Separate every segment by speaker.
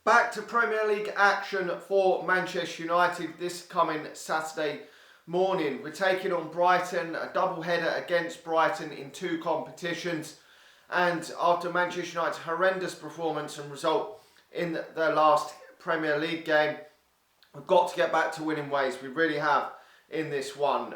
Speaker 1: Back to Premier League action for Manchester United this coming Saturday morning. We're taking on Brighton, a double header against Brighton in two competitions. And after Manchester United's horrendous performance and result in their last Premier League game, we've got to get back to winning ways. We really have in this one.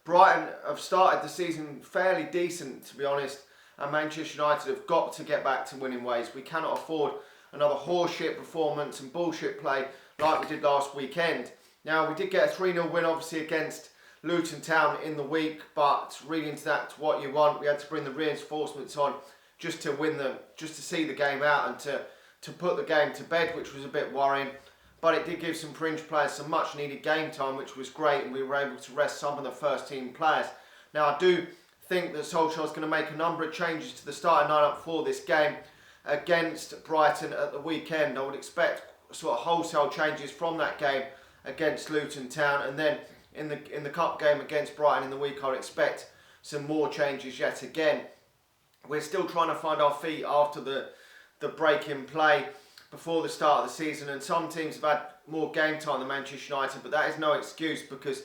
Speaker 1: Brighton have started the season fairly decent, to be honest, and Manchester United have got to get back to winning ways. We cannot afford another horseshit performance and bullshit play like we did last weekend. Now, we did get a 3-0 win, obviously, against Luton Town in the week, but reading into that to what you want, we had to bring the reinforcements on just to win them, just to see the game out and to put the game to bed, which was a bit worrying. But it did give some fringe players some much needed game time, which was great, and we were able to rest some of the first team players. Now, I do think that Solskjaer is going to make a number of changes to the starting lineup for this game against Brighton at the weekend. I would expect sort of wholesale changes from that game against Luton Town, and then in the cup game against Brighton in the week, I would expect some more changes yet again. We're still trying to find our feet after the break in play before the start of the season, and some teams have had more game time than Manchester United, but that is no excuse because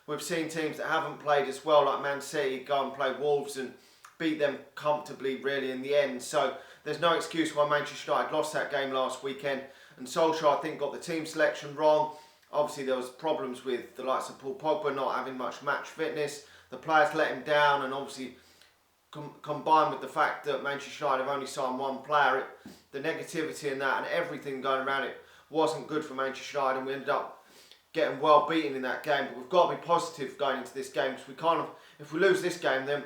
Speaker 1: we've seen teams that haven't played as well, like Man City, go and play Wolves and beat them comfortably really in the end. So there's no excuse why Manchester United lost that game last weekend. And Solskjaer, I think, got the team selection wrong. Obviously, there was problems with the likes of Paul Pogba not having much match fitness. The players let him down, and obviously combined with the fact that Manchester United have only signed one player, the negativity in that and everything going around it wasn't good for Manchester United, and we ended up getting well beaten in that game. But we've got to be positive going into this game, because we kind of, if we lose this game, then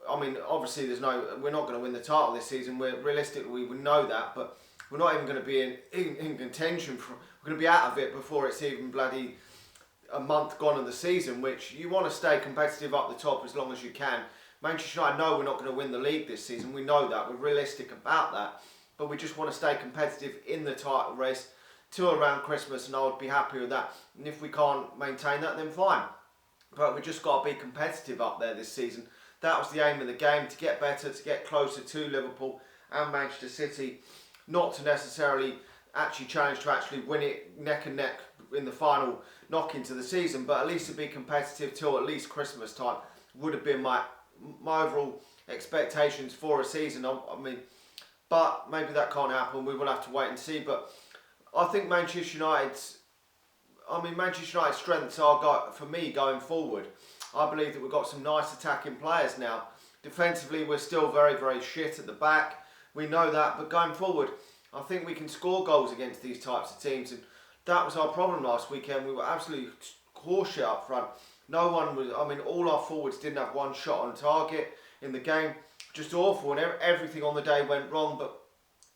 Speaker 1: I mean, obviously we're not going to win the title this season. Realistically, we know that, but we're not even going to be in contention. We're going to be out of it before it's even bloody a month gone of the season, which you want to stay competitive up the top as long as you can. Manchester United know we're not going to win the league this season. We know that. We're realistic about that. But we just want to stay competitive in the title race till around Christmas, and I would be happy with that. And if we can't maintain that, then fine. But we just got to be competitive up there this season. That was the aim of the game, to get better, to get closer to Liverpool and Manchester City, not to necessarily actually challenge to actually win it neck and neck in the final knock into the season, but at least to be competitive till at least Christmas time would have been my overall expectations for a season. I mean, but maybe that can't happen. We will have to wait and see. But I think Manchester United's strengths are, for me, going forward. I believe that we've got some nice attacking players now. Defensively, we're still very, very shit at the back. We know that, but going forward, I think we can score goals against these types of teams. And that was our problem last weekend. We were absolutely horseshit up front. No one was, all our forwards didn't have one shot on target in the game. Just awful, and everything on the day went wrong. But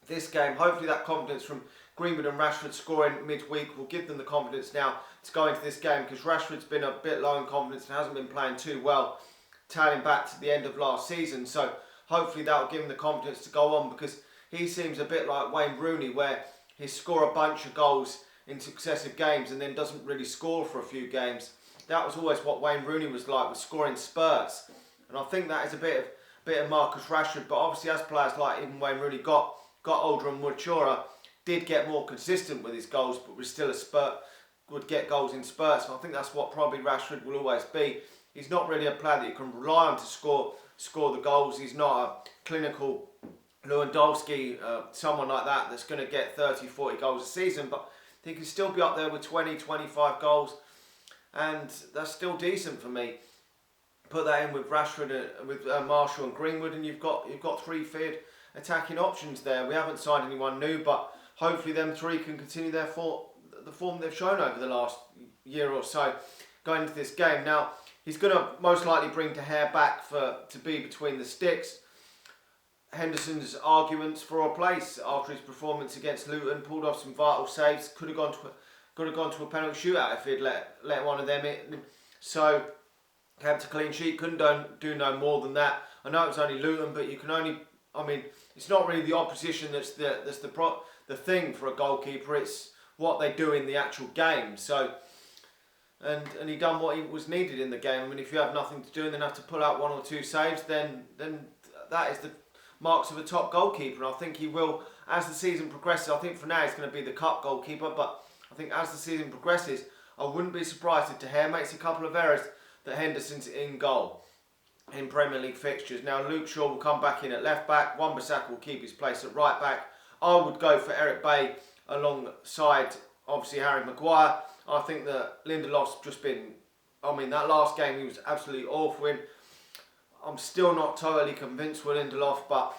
Speaker 1: this game, hopefully that confidence from Greenwood and Rashford scoring midweek will give them the confidence now to go into this game, because Rashford's been a bit low in confidence and hasn't been playing too well, tailing back to the end of last season. So hopefully that will give him the confidence to go on, because he seems a bit like Wayne Rooney, where he score a bunch of goals in successive games and then doesn't really score for a few games. That was always what Wayne Rooney was like, with scoring spurts. And I think that is a bit of Marcus Rashford. But obviously, as players like even Wayne Rooney got older and maturer, did get more consistent with his goals, but was still would get goals in spurts. And I think that's what probably Rashford will always be. He's not really a player that you can rely on to score the goals. He's not a clinical Lewandowski, someone like that that's going to get 30, 40 goals a season, but he can still be up there with 20, 25 goals, and that's still decent for me. Put that in with Rashford, with Marshall and Greenwood, and you've got three feared attacking options there. We haven't signed anyone new, but hopefully them three can continue the form they've shown over the last year or so going into this game. Now, he's going to most likely bring De Gea back to be between the sticks. Henderson's arguments for a place after his performance against Luton, pulled off some vital saves, could have gone to a penalty shootout if he'd let one of them in. So kept a clean sheet, couldn't do no more than that. I know it was only Luton, but you can only, it's not really the opposition that's the thing for a goalkeeper. It's what they do in the actual game. So and he done what he was needed in the game. If you have nothing to do and then have to pull out one or two saves, then that is the marks of a top goalkeeper, and I think he will as the season progresses, I think for now he's going to be the cup goalkeeper, but I think as the season progresses, I wouldn't be surprised if De Gea makes a couple of errors that Henderson's in goal in Premier League fixtures. Now Luke Shaw will come back in at left back, Wan-Bissaka will keep his place at right back. I would go for Eric Bailly alongside obviously Harry Maguire. I think that Lindelof's just been, that last game he was absolutely awful in. I'm still not totally convinced with Lindelof, but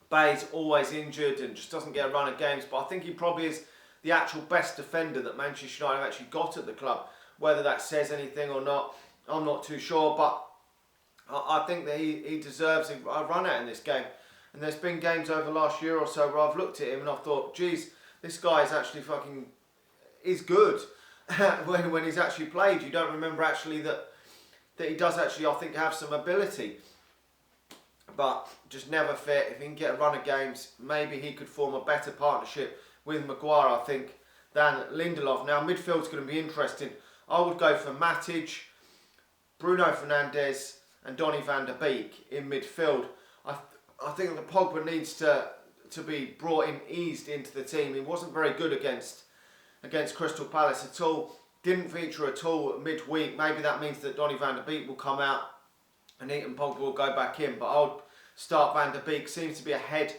Speaker 1: Bailly's always injured and just doesn't get a run of games. But I think he probably is the actual best defender that Manchester United have actually got at the club. Whether that says anything or not, I'm not too sure. But I think that he deserves a run out in this game. And there's been games over the last year or so where I've looked at him and I've thought, geez, this guy is actually he's good. when he's actually played, you don't remember actually that he does actually, I think, have some ability. But just never fit. If he can get a run of games, maybe he could form a better partnership with Maguire, I think, than Lindelof. Now, midfield's going to be interesting. I would go for Matic, Bruno Fernandes and Donny van der Beek in midfield. I think that Pogba needs to be brought in, eased into the team. He wasn't very good against Crystal Palace at all. Didn't feature at all midweek. Maybe that means that Donny van der Beek will come out and Pogba will go back in. But I would start Van der Beek. Seems to be ahead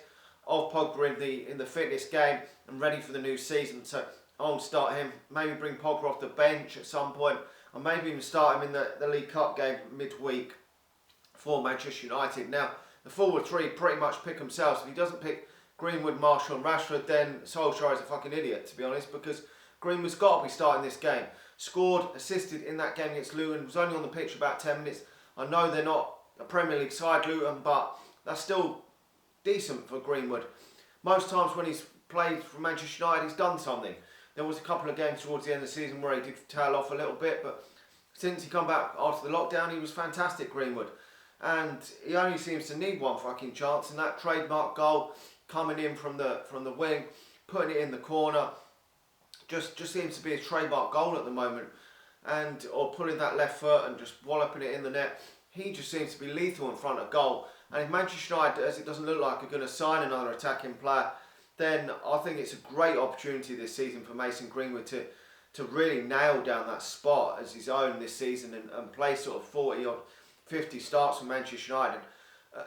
Speaker 1: of Pogba in the fitness game and ready for the new season. So I would start him. Maybe bring Pogba off the bench at some point, or maybe even start him in the League Cup game midweek for Manchester United. Now, the forward three pretty much pick themselves. If he doesn't pick Greenwood, Marshall and Rashford, then Solskjaer is a fucking idiot, to be honest, because Greenwood's got to be starting this game. Scored, assisted in that game against Luton, was only on the pitch about 10 minutes. I know they're not a Premier League side, Luton, but that's still decent for Greenwood. Most times when he's played for Manchester United, he's done something. There was a couple of games towards the end of the season where he did tail off a little bit, but since he come back after the lockdown, he was fantastic, Greenwood. And he only seems to need one fucking chance, and that trademark goal coming in from the wing, putting it in the corner, just seems to be a trademark goal at the moment. Or pulling that left foot and just walloping it in the net. He just seems to be lethal in front of goal. And if Manchester United, as it doesn't look like, are going to sign another attacking player, then I think it's a great opportunity this season for Mason Greenwood to really nail down that spot as his own this season and play sort of 40 or 50 starts for Manchester United.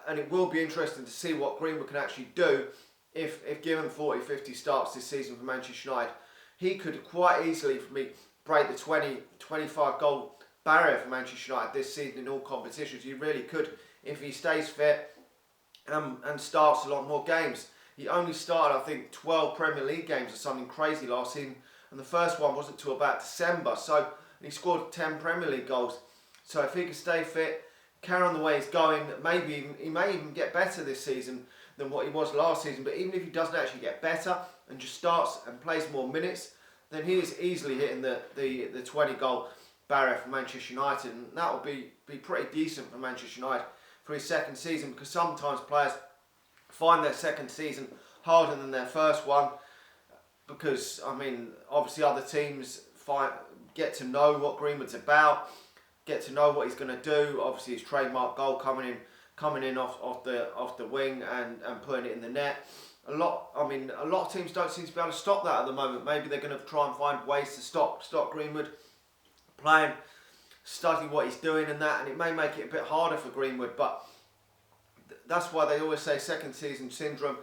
Speaker 1: And it will be interesting to see what Greenwood can actually do if given 40, 50 starts this season for Manchester United. He could quite easily, for me, break the 20, 25 goal barrier for Manchester United this season in all competitions. He really could if he stays fit and starts a lot more games. He only started, I think, 12 Premier League games or something crazy last season, and the first one wasn't till about December. So he scored 10 Premier League goals. So if he can stay fit, carry on the way he's going, he may even get better this season than what he was last season. But even if he doesn't actually get better and just starts and plays more minutes, then he is easily hitting the 20 goal barrier for Manchester United, and that will be pretty decent for Manchester United for his second season, because sometimes players find their second season harder than their first one, because obviously other teams get to know what Greenwood's about, get to know what he's going to do. Obviously his trademark goal coming in off the wing and putting it in the net. A lot of teams don't seem to be able to stop that at the moment. Maybe they're going to try and find ways to stop Greenwood playing, study what he's doing and that, and it may make it a bit harder for Greenwood, but that's why they always say second season syndrome.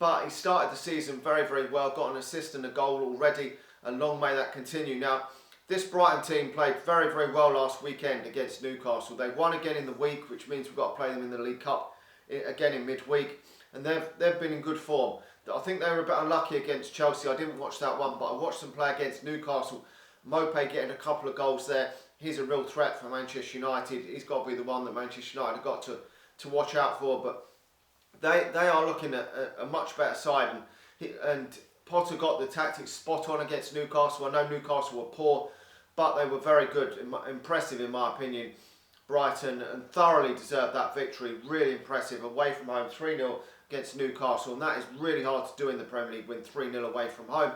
Speaker 1: But he started the season very, very well, got an assist and a goal already, and long may that continue. Now, this Brighton team played very, very well last weekend against Newcastle. They won again in the week, which means we've got to play them in the League Cup again in midweek. And they've been in good form. I think they were a bit unlucky against Chelsea. I didn't watch that one, but I watched them play against Newcastle. Mopé getting a couple of goals there. He's a real threat for Manchester United. He's got to be the one that Manchester United have got to watch out for. But they are looking at a much better side. And Potter got the tactics spot on against Newcastle. I know Newcastle were poor, but they were very good, impressive in my opinion. Brighton, and thoroughly deserved that victory. Really impressive. Away from home, 3-0 against Newcastle, and that is really hard to do in the Premier League, win 3-0 away from home.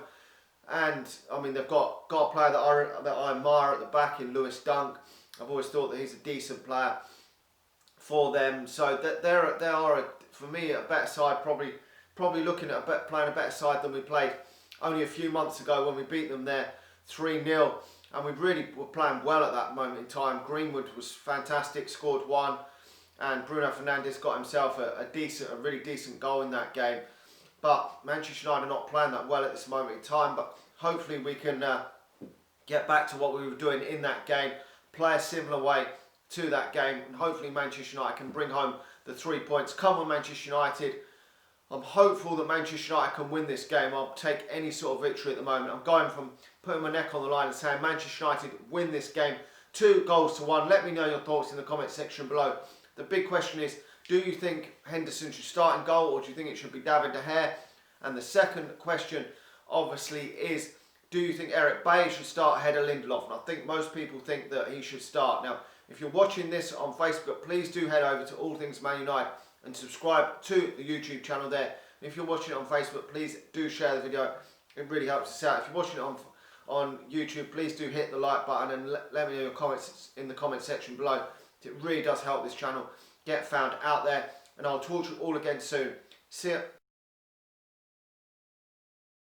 Speaker 1: And they've got a player that I admire at the back in Lewis Dunk. I've always thought that he's a decent player for them. So they are for me a better side probably probably looking at playing a better side than we played only a few months ago when we beat them there 3-0. And we really were playing well at that moment in time. Greenwood was fantastic, scored one, and Bruno Fernandes got himself a really decent goal in that game. But Manchester United are not playing that well at this moment in time. But hopefully we can get back to what we were doing in that game, play a similar way to that game, and hopefully Manchester United can bring home the 3 points. Come on, Manchester United. I'm hopeful that Manchester United can win this game. I'll take any sort of victory at the moment. I'm going from putting my neck on the line and saying Manchester United win this game 2-1. Let me know your thoughts in the comment section below. The big question is, do you think Henderson should start in goal, or do you think it should be David De Gea? And the second question, obviously, is do you think Eric Bailly should start ahead of Lindelof? And I think most people think that he should start. Now, if you're watching this on Facebook, please do head over to All Things Man United and subscribe to the YouTube channel there. And if you're watching it on Facebook, please do share the video. It really helps us out. If you're watching it on YouTube, please do hit the like button and let me know your comments in the comment section below. It really does help this channel get found out there. And I'll talk to you all again soon. See ya.